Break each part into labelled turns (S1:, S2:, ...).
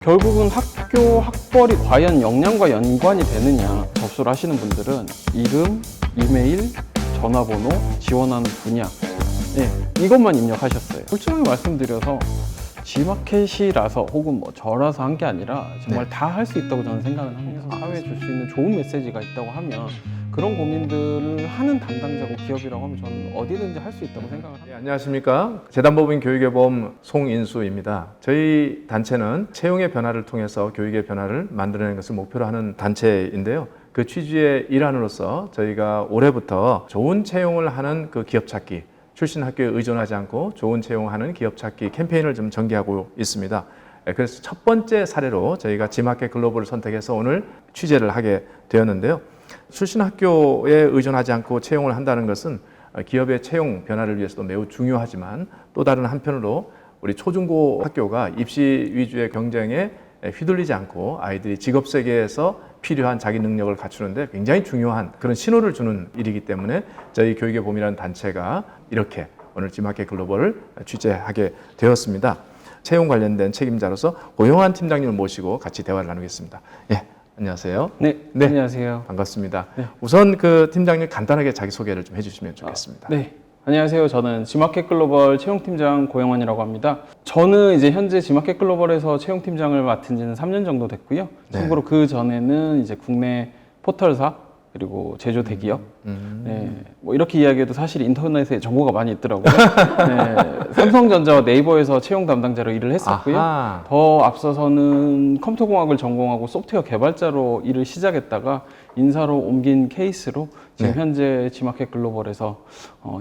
S1: 결국은 학교 학벌이 과연 역량과 연관이 되느냐, 접수를 하시는 분들은 이름, 이메일, 전화번호, 지원하는 분야, 이것만 입력하셨어요. 솔직하게 말씀드려서 G마켓이라서 혹은 뭐 저라서 한 게 아니라 정말 다 할 수 있다고 저는 생각을 합니다. 사회에 줄 수 있는 좋은 메시지가 있다고 하면 그런 고민들을 하는 담당자고 기업이라고 하면 저는 어디든지 할 수 있다고 생각을 합니다.
S2: 안녕하십니까. 재단법인 교육의 보험 송인수입니다. 저희 단체는 채용의 변화를 통해서 교육의 변화를 만들어내는 것을 목표로 하는 단체인데요. 그 취지의 일환으로서 저희가 올해부터 좋은 채용을 하는 그 기업 찾기, 출신 학교에 의존하지 않고 좋은 채용하는 기업 찾기 캠페인을 좀 전개하고 있습니다. 그래서 첫 번째 사례로 저희가 G마켓 글로벌을 선택해서 오늘 취재를 하게 되었는데요. 출신 학교에 의존하지 않고 채용을 한다는 것은 기업의 채용 변화를 위해서도 매우 중요하지만 또 다른 한편으로 우리 초중고 학교가 입시 위주의 경쟁에 휘둘리지 않고 아이들이 직업 세계에서 필요한 자기 능력을 갖추는데 굉장히 중요한 그런 신호를 주는 일이기 때문에 저희 교육의 봄이라는 단체가 이렇게 오늘 G마켓 글로벌을 취재하게 되었습니다. 채용 관련된 책임자로서 고용환 팀장님을 모시고 같이 대화를 나누겠습니다. 예, 안녕하세요.
S1: 네, 안녕하세요.
S2: 반갑습니다. 네. 우선 그 팀장님 간단하게 자기 소개를 좀 해주시면 좋겠습니다.
S1: 네. 안녕하세요. 저는 G마켓 글로벌 채용팀장 고영환이라고 합니다. 저는 이제 현재 G마켓 글로벌에서 채용팀장을 맡은 지는 3년 정도 됐고요. 참고로 그 전에는 이제 국내 포털사 그리고 제조 대기업 뭐 이렇게 이야기해도 사실 인터넷에 정보가 많이 있더라고요. 삼성전자와 네이버에서 채용 담당자로 일을 했었고요.
S2: 아하.
S1: 더 앞서서는 컴퓨터공학을 전공하고 소프트웨어 개발자로 일을 시작했다가 인사로 옮긴 케이스로 지금 현재 G마켓 글로벌에서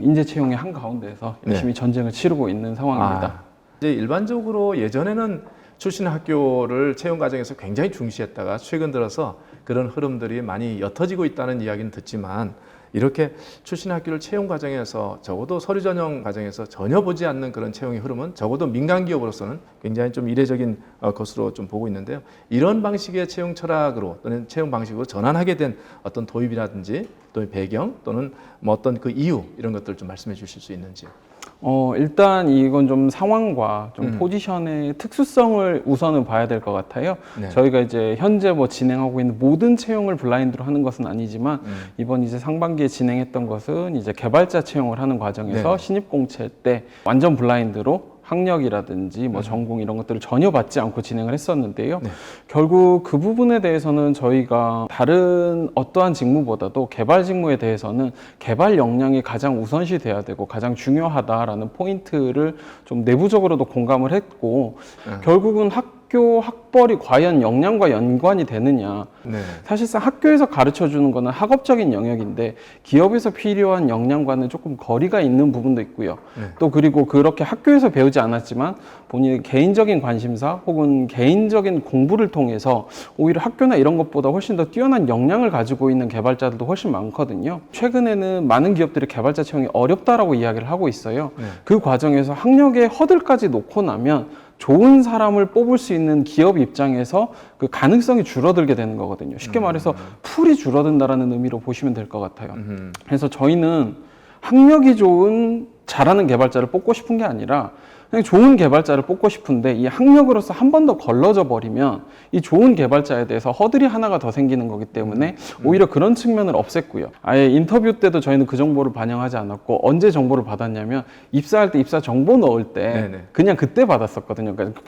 S1: 인재 채용의 한가운데에서 열심히 전쟁을 치르고 있는 상황입니다.
S2: 이제 일반적으로 예전에는 출신 학교를 채용 과정에서 굉장히 중시했다가 최근 들어서 그런 흐름들이 많이 옅어지고 있다는 이야기는 듣지만 이렇게 출신 학교를 채용 과정에서 적어도 서류 전형 과정에서 전혀 보지 않는 그런 채용의 흐름은 적어도 민간 기업으로서는 굉장히 좀 이례적인 것으로 좀 보고 있는데요. 이런 방식의 채용 철학으로 또는 채용 방식으로 전환하게 된 어떤 도입이라든지 또는 배경 또는 뭐 어떤 그 이유 이런 것들 좀 말씀해 주실 수 있는지요.
S1: 일단 이건 좀 상황과 좀 포지션의 특수성을 우선은 봐야 될 것 같아요.
S2: 네.
S1: 저희가 이제 현재 뭐 진행하고 있는 모든 채용을 블라인드로 하는 것은 아니지만 이번 이제 상반기에 진행했던 것은 이제 개발자 채용을 하는 과정에서 신입 공채 때 완전 블라인드로 학력이라든지 뭐 전공 이런 것들을 전혀 받지 않고 진행을 했었는데요. 결국 그 부분에 대해서는 저희가 다른 어떠한 직무보다도 개발 직무에 대해서는 개발 역량이 가장 우선시 돼야 되고 가장 중요하다라는 포인트를 좀 내부적으로도 공감을 했고 결국은 학교 학벌이 과연 역량과 연관이 되느냐. 사실상 학교에서 가르쳐 주는 거는 학업적인 영역인데 기업에서 필요한 역량과는 조금 거리가 있는 부분도 있고요. 또 그리고 그렇게 학교에서 배우지 않았지만 본인의 개인적인 관심사 혹은 개인적인 공부를 통해서 오히려 학교나 이런 것보다 훨씬 더 뛰어난 역량을 가지고 있는 개발자들도 훨씬 많거든요. 최근에는 많은 기업들이 개발자 채용이 어렵다라고 이야기를 하고 있어요. 그 과정에서 학력의 허들까지 놓고 나면 좋은 사람을 뽑을 수 있는 기업 입장에서 그 가능성이 줄어들게 되는 거거든요. 쉽게 말해서 풀이 줄어든다라는 의미로 보시면 될 것 같아요. 그래서 저희는 학력이 좋은 잘하는 개발자를 뽑고 싶은 게 아니라 그냥 좋은 개발자를 뽑고 싶은데 이 학력으로서 한 번 더 걸러져 버리면 이 좋은 개발자에 대해서 허들이 하나가 더 생기는 거기 때문에 오히려 그런 측면을 없앴고요. 아예 인터뷰 때도 저희는 그 정보를 반영하지 않았고 언제 정보를 받았냐면 입사할 때 입사 정보 넣을 때 그냥 그때 받았었거든요. 그러니까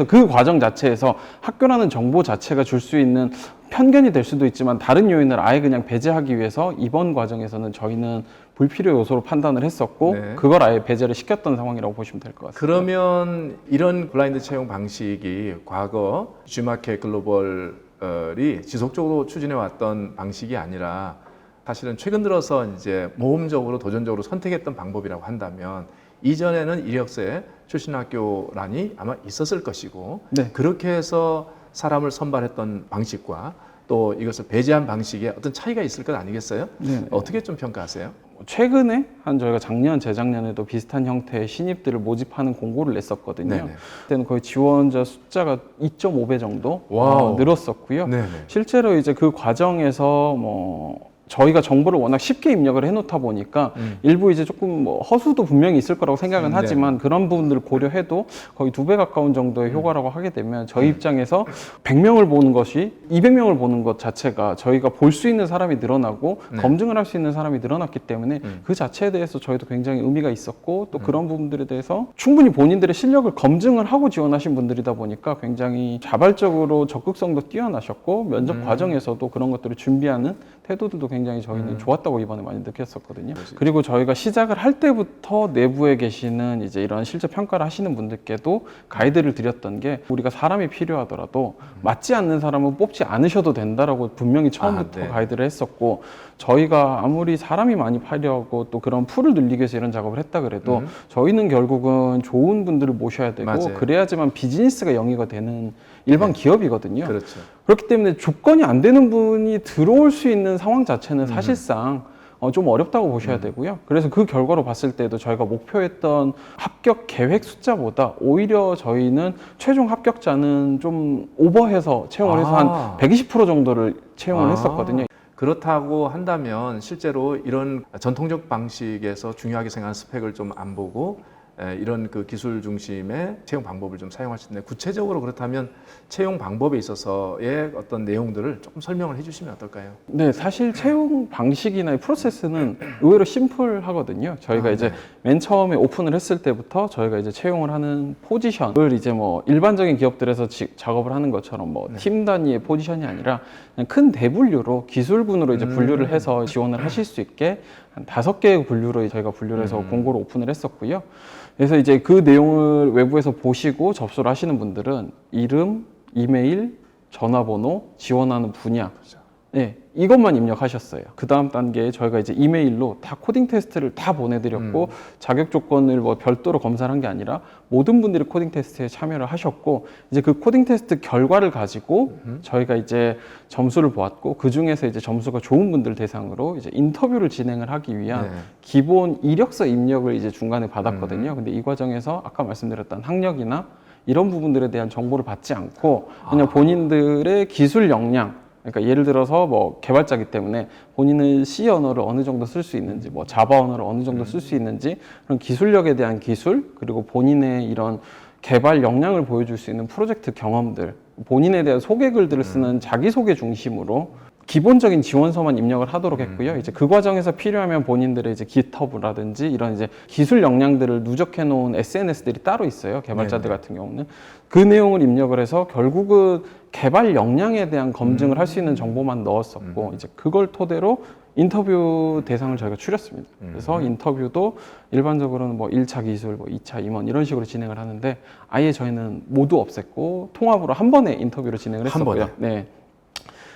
S1: 그 과정 자체에서 학교라는 정보 자체가 줄 수 있는 편견이 될 수도 있지만 다른 요인을 아예 그냥 배제하기 위해서 이번 과정에서는 저희는 불필요 요소로 판단을 했었고 그걸 아예 배제를 시켰던 상황이라고 보시면 될 것 같습니다.
S2: 그러면 이런 블라인드 채용 방식이 과거 G마켓 글로벌이 지속적으로 추진해 왔던 방식이 아니라 사실은 최근 들어서 이제 모험적으로 도전적으로 선택했던 방법이라고 한다면 이전에는 이력서에 출신 학교란이 아마 있었을 것이고 그렇게 해서 사람을 선발했던 방식과 또 이것을 배제한 방식에 어떤 차이가 있을 것 아니겠어요? 어떻게 좀 평가하세요?
S1: 최근에 저희가 작년, 재작년에도 비슷한 형태의 신입들을 모집하는 공고를 냈었거든요. 그때는 거의 지원자 숫자가 2.5배 정도 늘었었고요. 실제로 이제 그 과정에서 뭐 저희가 정보를 워낙 쉽게 입력을 해놓다 보니까 일부 이제 조금 뭐 허수도 분명히 있을 거라고 생각은 하지만 그런 부분들을 고려해도 거의 2배 가까운 정도의 효과라고 하게 되면 저희 입장에서 100명을 보는 것이 200명을 보는 것 자체가 저희가 볼 수 있는 사람이 늘어나고 검증을 할 수 있는 사람이 늘어났기 때문에 그 자체에 대해서 저희도 굉장히 의미가 있었고 또 그런 부분들에 대해서 충분히 본인들의 실력을 검증을 하고 지원하신 분들이다 보니까 굉장히 자발적으로 적극성도 뛰어나셨고 면접 과정에서도 그런 것들을 준비하는 태도들도 굉장히 저희는 좋았다고 이번에 많이 느꼈었거든요. 그리고 저희가 시작을 할 때부터 내부에 계시는 이제 이런 실제 평가를 하시는 분들께도 가이드를 드렸던 게 우리가 사람이 필요하더라도 맞지 않는 사람은 뽑지 않으셔도 된다라고 분명히 처음부터 가이드를 했었고 저희가 아무리 사람이 많이 필요하고 또 그런 풀을 늘리기 위해서 이런 작업을 했다 그래도 저희는 결국은 좋은 분들을 모셔야 되고 그래야지만 비즈니스가 영위가 되는 일반 기업이거든요.
S2: 그렇죠.
S1: 그렇기 때문에 조건이 안 되는 분이 들어올 수 있는 상황 자체는 사실상 좀 어렵다고 보셔야 되고요. 그래서 그 결과로 봤을 때도 저희가 목표했던 합격 계획 숫자보다 오히려 저희는 최종 합격자는 좀 오버해서 채용을 해서 한 120% 정도를 채용을 했었거든요.
S2: 그렇다고 한다면 실제로 이런 전통적 방식에서 중요하게 생각하는 스펙을 좀 안 보고 이런 그 기술 중심의 채용 방법을 좀 사용할 수 있는데 구체적으로 그렇다면 채용 방법에 있어서의 어떤 내용들을 조금 설명을 해주시면 어떨까요?
S1: 네, 사실 채용 방식이나 이 프로세스는 의외로 심플하거든요. 저희가 이제 맨 처음에 오픈을 했을 때부터 저희가 이제 채용을 하는 포지션을 이제 뭐 일반적인 기업들에서 작업을 하는 것처럼 뭐 팀 단위의 포지션이 아니라 그냥 큰 대분류로 기술군으로 이제 분류를 해서 지원을 하실 수 있게 한 5개의 분류로 저희가 분류를 해서 공고를 오픈을 했었고요. 그래서 이제 그 내용을 외부에서 보시고 접수를 하시는 분들은 이름, 이메일, 전화번호, 지원하는 분야, 네, 이것만 입력하셨어요. 그 다음 단계에 저희가 이제 이메일로 다 코딩 테스트를 다 보내드렸고 자격 조건을 뭐 별도로 검사를 한 게 아니라 모든 분들이 코딩 테스트에 참여를 하셨고 이제 그 코딩 테스트 결과를 가지고 저희가 이제 점수를 보았고 그 중에서 이제 점수가 좋은 분들 대상으로 이제 인터뷰를 진행을 하기 위한 기본 이력서 입력을 이제 중간에 받았거든요. 근데 이 과정에서 아까 말씀드렸던 학력이나 이런 부분들에 대한 정보를 받지 않고 그냥 본인들의 기술 역량, 그러니까 예를 들어서 뭐 개발자이기 때문에 본인은 C 언어를 어느 정도 쓸 수 있는지, 뭐 자바 언어를 어느 정도 쓸 수 있는지 그런 기술력에 대한 기술, 그리고 본인의 이런 개발 역량을 보여줄 수 있는 프로젝트 경험들, 본인에 대한 소개글들을 쓰는 자기소개 중심으로 기본적인 지원서만 입력을 하도록 했고요. 이제 그 과정에서 필요하면 본인들의 이제 GitHub라든지 이런 이제 기술 역량들을 누적해 놓은 SNS들이 따로 있어요. 개발자들 같은 경우는 그 내용을 입력을 해서 결국은 개발 역량에 대한 검증을 할 수 있는 정보만 넣었었고 이제 그걸 토대로 인터뷰 대상을 저희가 추렸습니다. 그래서 인터뷰도 일반적으로는 뭐 1차 기술, 뭐 2차 임원 이런 식으로 진행을 하는데 아예 저희는 모두 없앴고 통합으로 한 번에 인터뷰를 진행을 했었고요. 네.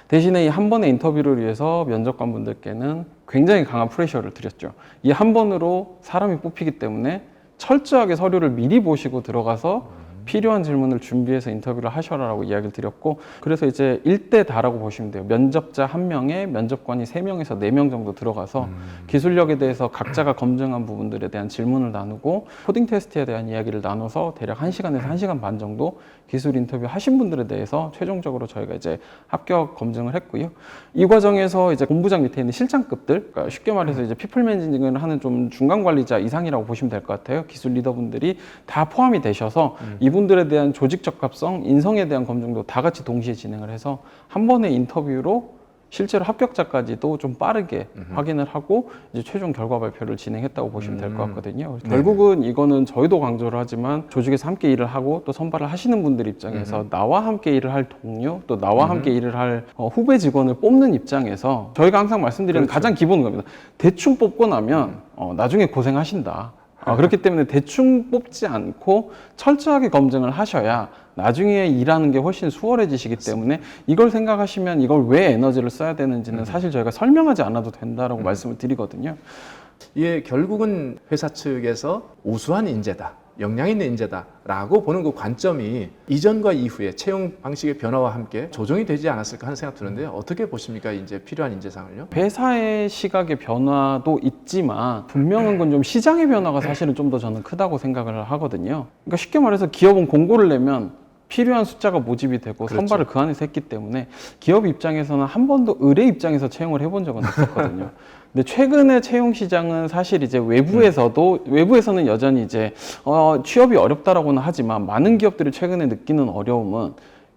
S1: 대신에 이 한 번의 인터뷰를 위해서 면접관 분들께는 굉장히 강한 프레셔를 드렸죠. 이 한 번으로 사람이 뽑히기 때문에 철저하게 서류를 미리 보시고 들어가서 필요한 질문을 준비해서 인터뷰를 하셔라라고 이야기를 드렸고 그래서 이제 1대 다라고 보시면 돼요. 면접자 1명에 면접관이 3명에서 4명 정도 들어가서 기술력에 대해서 각자가 검증한 부분들에 대한 질문을 나누고 코딩 테스트에 대한 이야기를 나눠서 대략 1시간에서 1시간 반 정도 기술 인터뷰 하신 분들에 대해서 최종적으로 저희가 이제 합격 검증을 했고요. 이 과정에서 이제 본부장 밑에 있는 실장급들, 그러니까 쉽게 말해서 이제 피플 매니징을 하는 좀 중간 관리자 이상이라고 보시면 될 것 같아요. 기술 리더분들이 다 포함이 되셔서 이분들에 대한 조직 적합성, 인성에 대한 검증도 다 같이 동시에 진행을 해서 한 번의 인터뷰로 실제로 합격자까지도 좀 빠르게 확인을 하고 이제 최종 결과 발표를 진행했다고 보시면 될 것 같거든요. 결국은 이거는 저희도 강조를 하지만 조직에서 함께 일을 하고 또 선발을 하시는 분들 입장에서 나와 함께 일을 할 동료 또 나와 함께 일을 할 후배 직원을 뽑는 입장에서 저희가 항상 말씀드리는 가장 기본은 겁니다. 대충 뽑고 나면 나중에 고생하신다. 그렇기 때문에 대충 뽑지 않고 철저하게 검증을 하셔야 나중에 일하는 게 훨씬 수월해지시기 때문에 이걸 생각하시면 이걸 왜 에너지를 써야 되는지는 사실 저희가 설명하지 않아도 된다라고 말씀을 드리거든요.
S2: 이게 결국은 회사 측에서 우수한 인재다, 역량 있는 인재다라고 보는 그 관점이 이전과 이후에 채용 방식의 변화와 함께 조정이 되지 않았을까 하는 생각 드는데요. 어떻게 보십니까? 이제 필요한 인재상을요?
S1: 회사의 시각의 변화도 있지만 분명한 건 좀 시장의 변화가 사실은 좀 더 저는 크다고 생각을 하거든요. 그러니까 쉽게 말해서 기업은 공고를 내면 필요한 숫자가 모집이 되고
S2: 그렇죠.
S1: 선발을 그 안에서 했기 때문에 기업 입장에서는 한 번도 의뢰 입장에서 채용을 해본 적은 없었거든요. 근데 최근에 채용 시장은 사실 이제 외부에서는 여전히 이제 취업이 어렵다라고는 하지만 많은 기업들이 최근에 느끼는 어려움은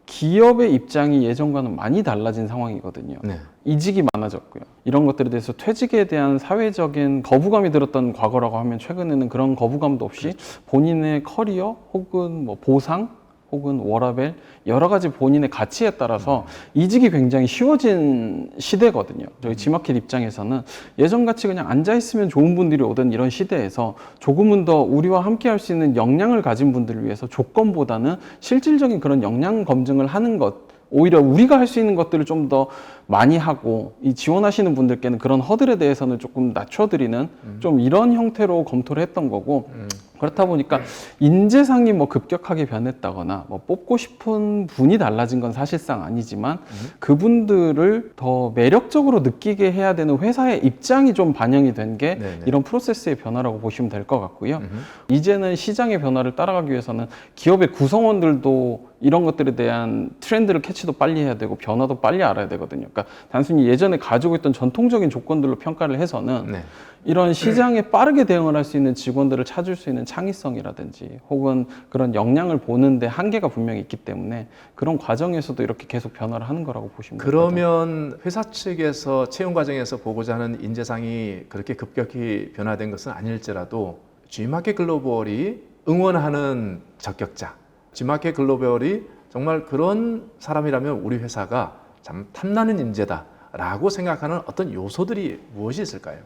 S1: 기업의 입장이 예전과는 많이 달라진 상황이거든요.
S2: 네.
S1: 이직이 많아졌고요. 이런 것들에 대해서 퇴직에 대한 사회적인 거부감이 들었던 과거라고 하면 최근에는 그런 거부감도 없이 본인의 커리어 혹은 뭐 보상 혹은 워라밸 여러 가지 본인의 가치에 따라서 이직이 굉장히 쉬워진 시대거든요. 저희 지마켓 입장에서는 예전같이 그냥 앉아있으면 좋은 분들이 오던 이런 시대에서 조금은 더 우리와 함께 할 수 있는 역량을 가진 분들을 위해서 조건보다는 실질적인 그런 역량 검증을 하는 것, 오히려 우리가 할 수 있는 것들을 좀 더 많이 하고 이 지원하시는 분들께는 그런 허들에 대해서는 조금 낮춰드리는 좀 이런 형태로 검토를 했던 거고 그렇다 보니까 인재상이 뭐 급격하게 변했다거나 뭐 뽑고 싶은 분이 달라진 건 사실상 아니지만 그분들을 더 매력적으로 느끼게 해야 되는 회사의 입장이 좀 반영이 된 게 이런 프로세스의 변화라고 보시면 될 것 같고요. 이제는 시장의 변화를 따라가기 위해서는 기업의 구성원들도 이런 것들에 대한 트렌드를 캐치도 빨리 해야 되고 변화도 빨리 알아야 되거든요. 그러니까 단순히 예전에 가지고 있던 전통적인 조건들로 평가를 해서는 이런 시장에 빠르게 대응을 할 수 있는 직원들을 찾을 수 있는 창의성이라든지 혹은 그런 역량을 보는데 한계가 분명히 있기 때문에 그런 과정에서도 이렇게 계속 변화를 하는 거라고 보시면 됩니다.
S2: 그러면 회사 측에서 채용 과정에서 보고자 하는 인재상이 그렇게 급격히 변화된 것은 아닐지라도 G마켓 글로벌이 응원하는 적격자, G마켓 글로벌이 정말 그런 사람이라면 우리 회사가 참 탐나는 인재다 라고 생각하는 어떤 요소들이 무엇이 있을까요?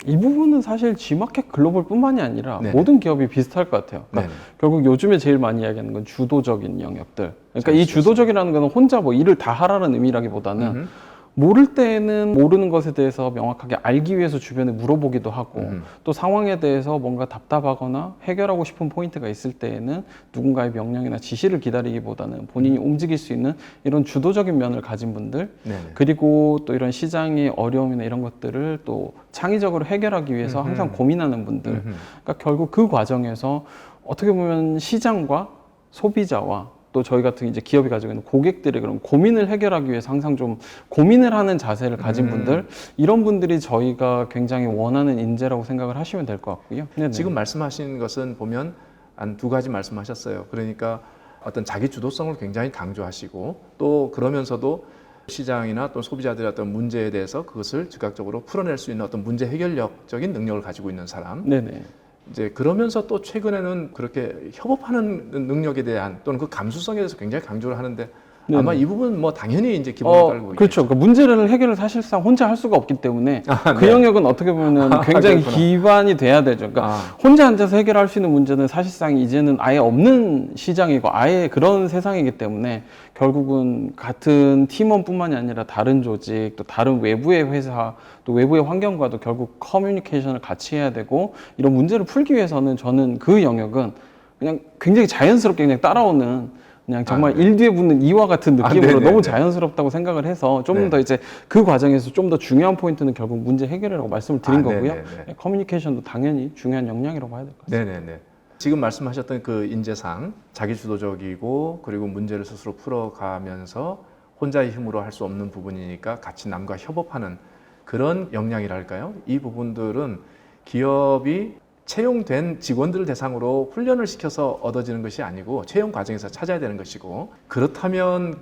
S1: 이 부분은 사실 G마켓 글로벌뿐만이 아니라
S2: 네네.
S1: 모든 기업이 비슷할 것 같아요. 그러니까
S2: 네네.
S1: 결국 요즘에 제일 많이 이야기하는 건 주도적인 영역들. 그러니까 이 주도적이라는 건 혼자 뭐 일을 다 하라는 의미라기보다는 모를 때는 모르는 것에 대해서 명확하게 알기 위해서 주변에 물어보기도 하고 또 상황에 대해서 뭔가 답답하거나 해결하고 싶은 포인트가 있을 때에는 누군가의 명령이나 지시를 기다리기보다는 본인이 움직일 수 있는 이런 주도적인 면을 가진 분들
S2: 네네.
S1: 그리고 또 이런 시장의 어려움이나 이런 것들을 또 창의적으로 해결하기 위해서 항상 고민하는 분들 그러니까 결국 그 과정에서 어떻게 보면 시장과 소비자와 또 저희 같은 이제 기업이 가지고 있는 고객들의 그런 고민을 해결하기 위해서 항상 좀 고민을 하는 자세를 가진 분들 이런 분들이 저희가 굉장히 원하는 인재라고 생각을 하시면 될 것 같고요. 네네.
S2: 지금 말씀하신 것은 보면 한 두 가지 말씀하셨어요. 그러니까 어떤 자기 주도성을 굉장히 강조하시고 또 그러면서도 시장이나 또 소비자들의 어떤 문제에 대해서 그것을 즉각적으로 풀어낼 수 있는 어떤 문제 해결력적인 능력을 가지고 있는 사람.
S1: 네네.
S2: 이제 그러면서 또 최근에는 그렇게 협업하는 능력에 대한 또는 그 감수성에 대해서 굉장히 강조를 하는데 아마 이 부분 뭐 당연히 이제 기본을 깔고
S1: 그렇죠. 그러니까 문제를 해결을 사실상 혼자 할 수가 없기 때문에 그
S2: 네.
S1: 영역은 어떻게 보면 굉장히 기반이 돼야 되죠. 그러니까 혼자 앉아서 해결할 수 있는 문제는 사실상 이제는 아예 없는 시장이고 아예 그런 세상이기 때문에 결국은 같은 팀원뿐만이 아니라 다른 조직 또 다른 외부의 회사 또 외부의 환경과도 결국 커뮤니케이션을 같이 해야 되고 이런 문제를 풀기 위해서는 저는 그 영역은 그냥 굉장히 자연스럽게 그냥 따라오는 그냥 정말 일 뒤에 붙는 이와 같은 느낌으로 너무 자연스럽다고 생각을 해서 좀 더 이제 그 과정에서 좀 더 중요한 포인트는 결국 문제 해결이라고 말씀을 드린 거고요. 커뮤니케이션도 당연히 중요한 역량이라고 봐야 될 것 같습니다.
S2: 네네네. 지금 말씀하셨던 그 인재상 자기주도적이고 그리고 문제를 스스로 풀어가면서 혼자의 힘으로 할 수 없는 부분이니까 같이 남과 협업하는 그런 역량이랄까요? 이 부분들은 기업이 채용된 직원들을 대상으로 훈련을 시켜서 얻어지는 것이 아니고 채용 과정에서 찾아야 되는 것이고 그렇다면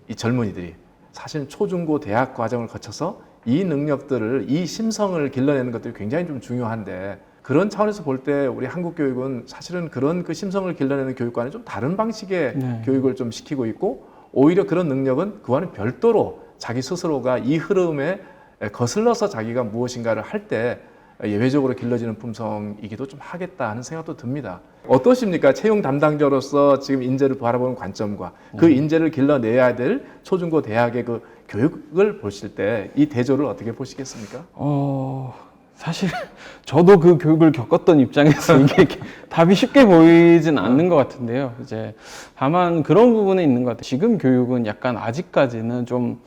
S2: 이 젊은이들이 사실 초중고 대학 과정을 거쳐서 이 능력들을 이 심성을 길러내는 것들이 굉장히 좀 중요한데 그런 차원에서 볼 때 우리 한국 교육은 사실은 그런 그 심성을 길러내는 교육과는 좀 다른 방식의 교육을 좀 시키고 있고 오히려 그런 능력은 그와는 별도로 자기 스스로가 이 흐름에 거슬러서 자기가 무엇인가를 할 때 예외적으로 길러지는 품성이기도 좀 하겠다 하는 생각도 듭니다. 어떠십니까? 채용 담당자로서 지금 인재를 바라보는 관점과 그 인재를 길러내야 될 초중고 대학의 그 교육을 보실 때 이 대조를 어떻게 보시겠습니까?
S1: 사실 저도 그 교육을 겪었던 입장에서 이게 답이 쉽게 보이진 않는 것 같은데요. 이제 다만 그런 부분에 있는 것 같아요. 지금 교육은 약간 아직까지는 좀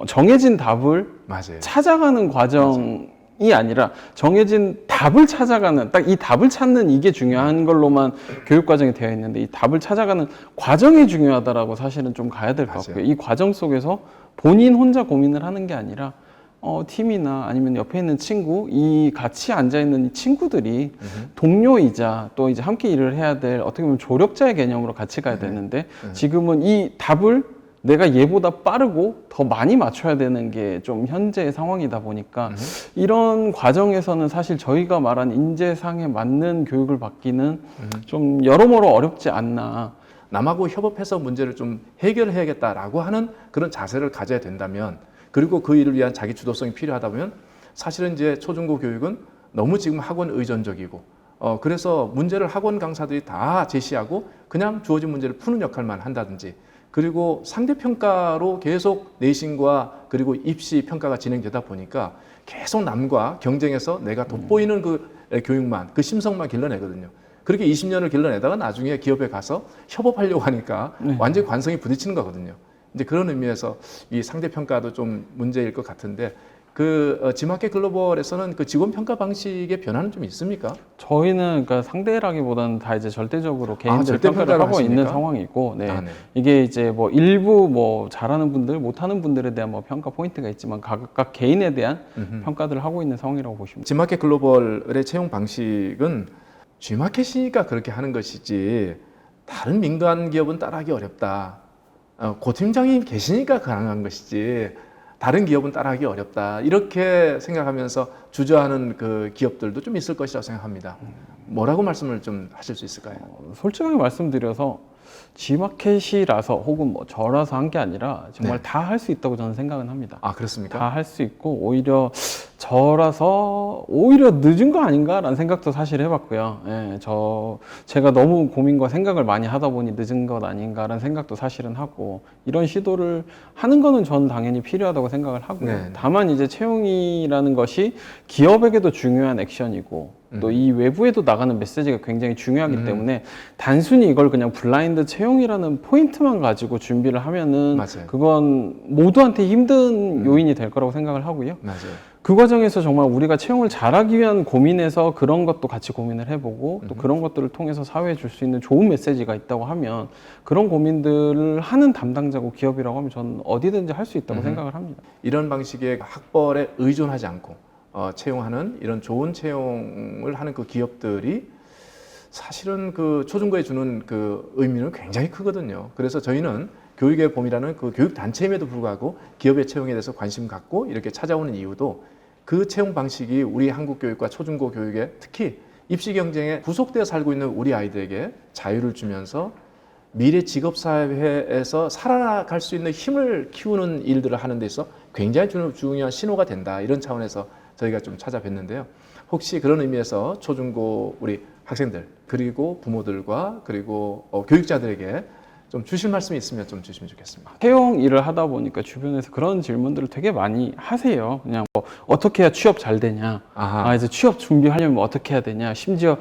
S1: 정해진 답을
S2: 맞아요.
S1: 찾아가는 과정 이 아니라 정해진 답을 찾아가는, 딱 이 답을 찾는 이게 중요한 걸로만 교육 과정이 되어 있는데, 이 답을 찾아가는 과정이 중요하다라고 사실은 좀 가야 될 것 같고요. 이 과정 속에서 본인 혼자 고민을 하는 게 아니라 팀이나 아니면 옆에 있는 친구, 이 같이 앉아 있는 이 친구들이 동료이자 또 이제 함께 일을 해야 될 어떻게 보면 조력자의 개념으로 같이 가야 되는데, 지금은 이 답을 내가 얘보다 빠르고 더 많이 맞춰야 되는 게 좀 현재의 상황이다 보니까 이런 과정에서는 사실 저희가 말한 인재상에 맞는 교육을 받기는 좀 여러모로 어렵지 않나.
S2: 남하고 협업해서 문제를 좀 해결해야겠다라고 하는 그런 자세를 가져야 된다면, 그리고 그 일을 위한 자기 주도성이 필요하다 보면 사실은 이제 초중고 교육은 너무 지금 학원 의존적이고 그래서 문제를 학원 강사들이 다 제시하고 그냥 주어진 문제를 푸는 역할만 한다든지, 그리고 상대평가로 계속 내신과 그리고 입시 평가가 진행되다 보니까 계속 남과 경쟁해서 내가 돋보이는 그 교육만, 그 심성만 길러내거든요. 그렇게 20년을 길러내다가 나중에 기업에 가서 협업하려고 하니까 완전히 관성이 부딪히는 거거든요. 이제 그런 의미에서 이 상대평가도 좀 문제일 것 같은데, 그 지마켓 글로벌에서는 그 직원 평가 방식의 변화는 좀 있습니까?
S1: 저희는 그러니까 상대라기보다는 다 이제 절대적으로 개인들
S2: 절대
S1: 평가를
S2: 평가를
S1: 하고
S2: 하십니까?
S1: 있는 상황이고, 네.
S2: 네.
S1: 이게 이제 뭐 일부 뭐 잘하는 분들, 못하는 분들에 대한 뭐 평가 포인트가 있지만 각각 개인에 대한 평가들을 하고 있는 상황이라고 보시면 됩니다.
S2: 지마켓 글로벌의 채용 방식은 G마켓이니까 그렇게 하는 것이지 다른 민간 기업은 따라하기 어렵다. 고 팀장이 계시니까 가능한 것이지 다른 기업은 따라하기 어렵다. 이렇게 생각하면서 주저하는 그 기업들도 좀 있을 것이라고 생각합니다. 뭐라고 말씀을 좀 하실 수 있을까요?
S1: 솔직하게 말씀드려서 G마켓이라서 혹은 뭐 저라서 한 게 아니라 정말
S2: 네.
S1: 다 할 수 있다고 저는 생각은 합니다.
S2: 아, 그렇습니까?
S1: 다 할 수 있고 오히려 저라서 오히려 늦은 거 아닌가라는 생각도 사실 해봤고요. 예, 제가 너무 고민과 생각을 많이 하다 보니 늦은 것 아닌가라는 생각도 사실은 하고, 이런 시도를 하는 거는 전 당연히 필요하다고 생각을 하고요.
S2: 네.
S1: 다만 이제 채용이라는 것이 기업에게도 중요한 액션이고 또 이 외부에도 나가는 메시지가 굉장히 중요하기 때문에 단순히 이걸 그냥 블라인드 채용이라는 포인트만 가지고 준비를 하면은
S2: 맞아요.
S1: 그건 모두한테 힘든 요인이 될 거라고 생각을 하고요.
S2: 맞아요.
S1: 그 과정에서 정말 우리가 채용을 잘하기 위한 고민에서 그런 것도 같이 고민을 해보고 또 그런 것들을 통해서 사회에 줄 수 있는 좋은 메시지가 있다고 하면 그런 고민들을 하는 담당자고 기업이라고 하면 저는 어디든지 할 수 있다고 생각을 합니다.
S2: 이런 방식의 학벌에 의존하지 않고 채용하는 이런 좋은 채용을 하는 그 기업들이 사실은 그 초중고에 주는 그 의미는 굉장히 크거든요. 그래서 저희는 교육의 봄이라는 그 교육 단체임에도 불구하고 기업의 채용에 대해서 관심 갖고 이렇게 찾아오는 이유도 그 채용 방식이 우리 한국 교육과 초중고 교육에 특히 입시 경쟁에 구속되어 살고 있는 우리 아이들에게 자유를 주면서 미래 직업사회에서 살아갈 수 있는 힘을 키우는 일들을 하는 데 있어 굉장히 중요한 신호가 된다. 이런 차원에서 저희가 좀 찾아뵀는데요. 혹시 그런 의미에서 초중고 우리 학생들 그리고 부모들과 그리고 교육자들에게 좀 주실 말씀이 있으면 좀 주시면 좋겠습니다.
S1: 채용 일을 하다 보니까 주변에서 그런 질문들을 되게 많이 하세요. 그냥 뭐 어떻게 해야 취업 잘 되냐, 이제 취업 준비하려면 어떻게 해야 되냐, 심지어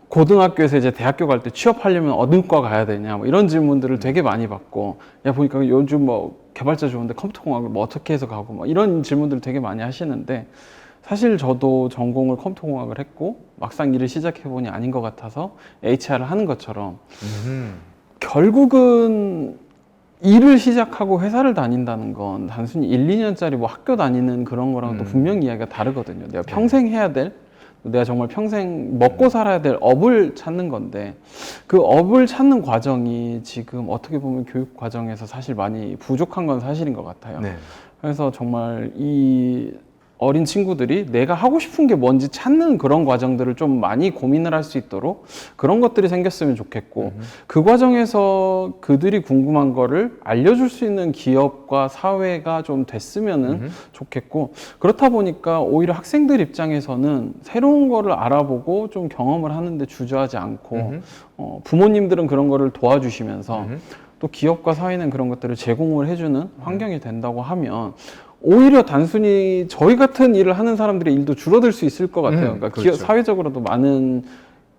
S1: 고등학교에서 이제 대학교 갈 때 취업하려면 어느 과 가야 되냐, 뭐 이런 질문들을 되게 많이 받고, 야 보니까 요즘 뭐 개발자 좋은데 컴퓨터공학을 뭐 어떻게 해서 가고, 뭐 이런 질문들을 되게 많이 하시는데, 사실 저도 전공을 컴퓨터공학을 했고 막상 일을 시작해 보니 아닌 것 같아서 HR을 하는 것처럼 결국은 일을 시작하고 회사를 다닌다는 건 단순히 1, 2년짜리 뭐 학교 다니는 그런 거랑 또 분명히 이야기가 다르거든요. 내가 평생 해야 될, 내가 정말 평생 먹고 살아야 될 업을 찾는 건데, 그 업을 찾는 과정이 지금 어떻게 보면 교육 과정에서 사실 많이 부족한 건 사실인 것 같아요.
S2: 네.
S1: 그래서 정말 이 어린 친구들이 내가 하고 싶은 게 뭔지 찾는 그런 과정들을 좀 많이 고민을 할 수 있도록 그런 것들이 생겼으면 좋겠고, 그 과정에서 그들이 궁금한 거를 알려줄 수 있는 기업과 사회가 좀 됐으면은 좋겠고, 그렇다 보니까 오히려 학생들 입장에서는 새로운 거를 알아보고 좀 경험을 하는데 주저하지 않고 부모님들은 그런 거를 도와주시면서 또 기업과 사회는 그런 것들을 제공을 해주는 환경이 된다고 하면 오히려 단순히 저희 같은 일을 하는 사람들의 일도 줄어들 수 있을 것 같아요. 그러니까
S2: 그렇죠.
S1: 사회적으로도 많은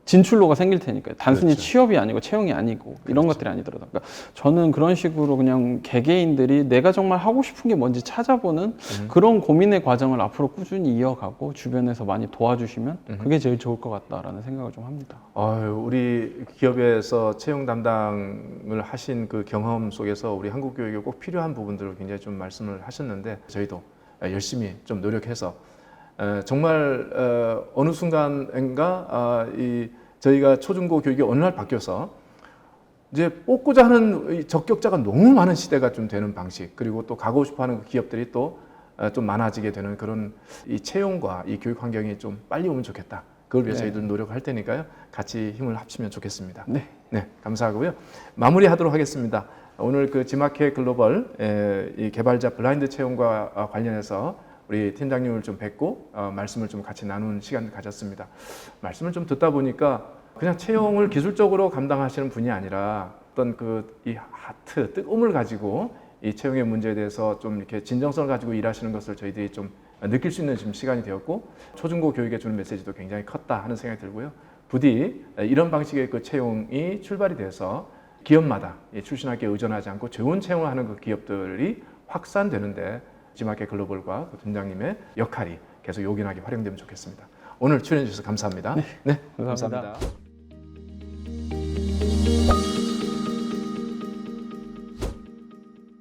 S1: 진출로가 생길 테니까요. 단순히
S2: 그렇죠.
S1: 취업이 아니고 채용이 아니고 이런 것들이 아니더라도. 그러니까 저는 그런 식으로 그냥 개개인들이 내가 정말 하고 싶은 게 뭔지 찾아보는 그런 고민의 과정을 앞으로 꾸준히 이어가고 주변에서 많이 도와주시면 그게 제일 좋을 것 같다라는 생각을 좀 합니다.
S2: 우리 기업에서 채용 담당을 하신 그 경험 속에서 우리 한국 교육에 꼭 필요한 부분들을 굉장히 좀 말씀을 하셨는데 저희도 열심히 좀 노력해서 정말 어느 순간인가 저희가 초중고 교육이 어느 날 바뀌어서 이제 뽑고자 하는 이 적격자가 너무 많은 시대가 좀 되는 방식, 그리고 또 가고 싶어하는 기업들이 또 좀 많아지게 되는 그런 이 채용과 이 교육 환경이 좀 빨리 오면 좋겠다. 그걸 위해서 저희들 노력할 테니까요. 같이 힘을 합치면 좋겠습니다.
S1: 네.
S2: 네, 감사하고요. 마무리하도록 하겠습니다. 오늘 그 지마케 글로벌 이 개발자 블라인드 채용과 관련해서 우리 팀장님을 좀 뵙고 말씀을 좀 같이 나눈 시간을 가졌습니다. 말씀을 좀 듣다 보니까 그냥 채용을 기술적으로 감당하시는 분이 아니라 어떤 이 하트, 뜨거움을 가지고 이 채용의 문제에 대해서 좀 이렇게 진정성을 가지고 일하시는 것을 저희들이 좀 느낄 수 있는 지금 시간이 되었고 초중고 교육에 주는 메시지도 굉장히 컸다 하는 생각이 들고요. 부디 이런 방식의 그 채용이 출발이 돼서 기업마다 출신학교에 의존하지 않고 좋은 채용을 하는 그 기업들이 확산되는데 지마케 글로벌과 그 팀장님의 역할이 계속 요긴하게 활용되면 좋겠습니다. 오늘 출연해 주셔서 감사합니다.
S1: 네, 감사합니다.